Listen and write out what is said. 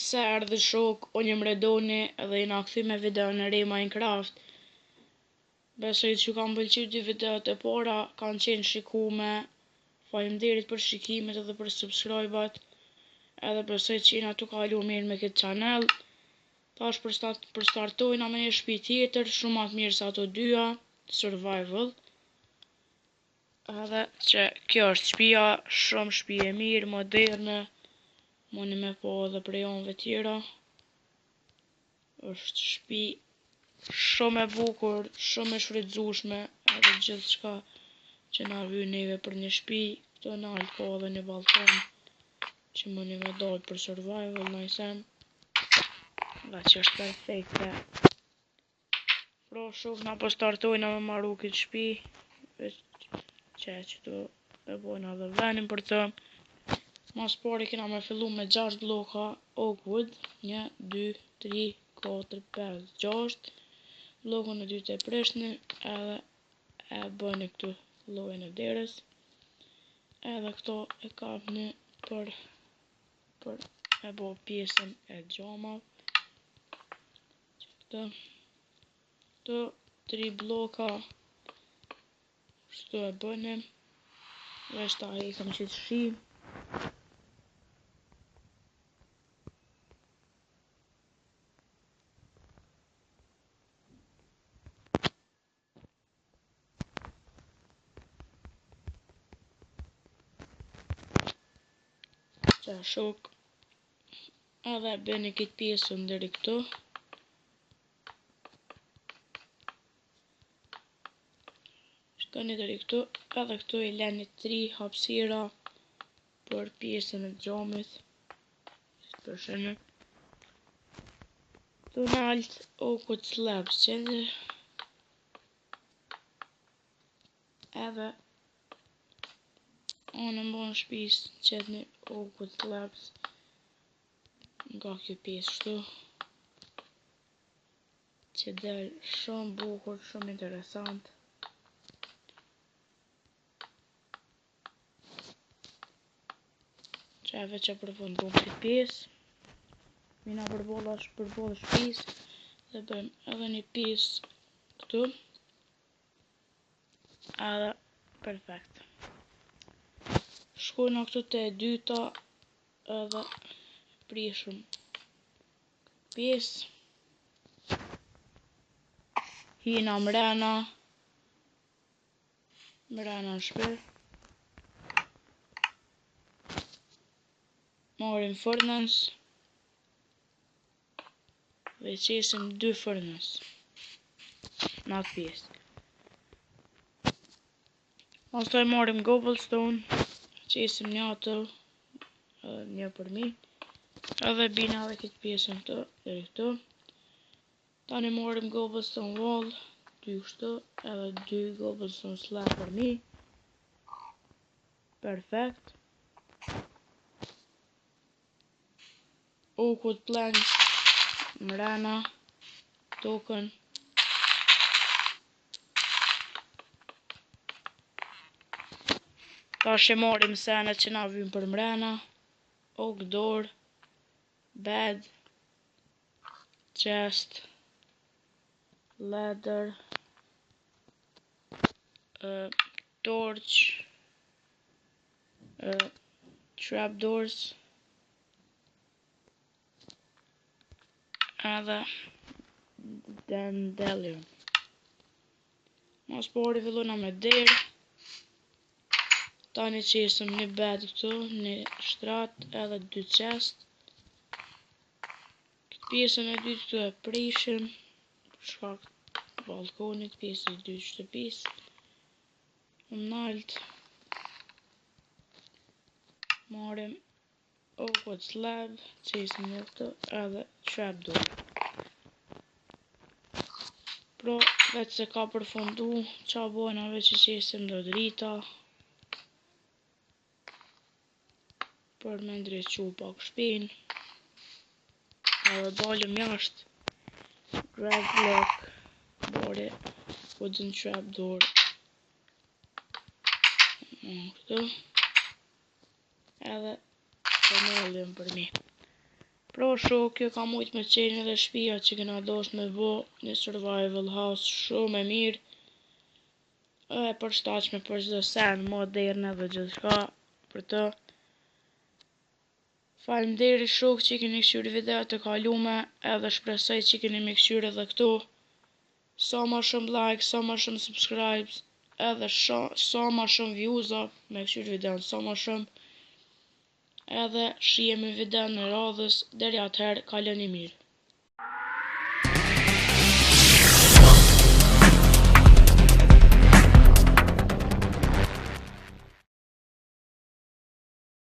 Se erdhe shok, unë jëm Redoni edhe jena kthy me video në re Minecraft. Besoj që kam pëlqy dy videot e para, kanë qenë shikume. Faleminderit për shikimet edhe për subscribe-at. Edhe besoj që jena tu kalu mirë me këtë channel. Tash përstartojna me një shtëpi tjetër, shumë më të mirë se ato dyja, survival. Edhe që kjo është shtëpia, shumë shtëpi e mirë, moderne. Moni me po edhe për jonëve tjera. Është shtëpi shumë e bukur, shumë e shfrytzueshme, edhe gjithçka që na vjen neve për një shtëpi. Këto nalt ka edhe një balkon që moni me dal për survival najsen. Nga që është perfekte. Pro shok na po startojna me marru këtë shtëpi. Që tu e bojna dhe venin për të. Mas pari kena me fillu me 6 bloka oak wood. 1, 2, 3, 4, 5, 6. Blokun e dytë e prishni edhe e bëni këtu llojin e derës. Edhe këto e kapni për e bo pjesën e xhamave. Këto 3 bloka kështu e bëni. Veç ta ikëm që të shi. Qa shok. Edhe bëni këtë pjesën deri këtu. Shkoni deri këtu. Edhe këtu i leni 3 hapësira për pjesën e xhamit. Përshënë. Këtu nalt oakwood slabs qëndë. Edhe unë mbon shpis qëtni oakwood slabs nga kjo pjesë shtu që del shumë bukur, shumë interesant. Qeve që përfundon këtë pjesë mina përbolla shpis dhe bëjmë edhe një pjesë këtu edhe perfekt. Shkojna këtu te e dyta edhe prishëm pjesë. Hina mrena në shpi. Marim furnace dhe qesim 2 furnace në atë pjesë. Pastaj marim cobblestone, qesim një ato një për mi. Edhe bina edhe këtë pjesën këtu, deri këtu. Tani marim cobblestone wall, 2 kështu, edhe 2 cobblestone slab për mi. Perfekt. Oakwood planks mrena tokën. Tash e marim senet që na vijnë për mrena. Oak door, bed, chest, ladder, torch, trapdoors, edhe dandelion. Mas pari fillojna me derë. Tani qesëm një bed këtu, një shtrat edhe 2 chest. Këtë pjesën e dytë këtu e prishim për shkak të balkonit, pjesën e dytë shtëpisë. Nalt marim oakwood slab, qesim një këtu edhe trapdoor. Pro, veç se ka përfundu, qa bojna veç që qesim do drita për me ndrequ pak shpin. Edhe dalëm jashtë. Grab block, bori, wooden trapdoor. Këtu. Edhe panelin për mi. Pra shoh, kjo ka mujt me qenë edhe shtëpia që kena dosh me bo një survival house shumë e mirë. E përshtatshme për çdo sen, moderne dhe gjithçka për të. Faleminderit shok që keni kshyrë videot e kalume, edhe shpresoj që keni me kshyrë edhe këtu. Sa ma shumë like, sa ma shumë subscribes, edhe sa ma shumë views-a me kshyrë videon, sa ma shumë. Edhe shihemi video në radhës, deri atëherë kaloni mirë.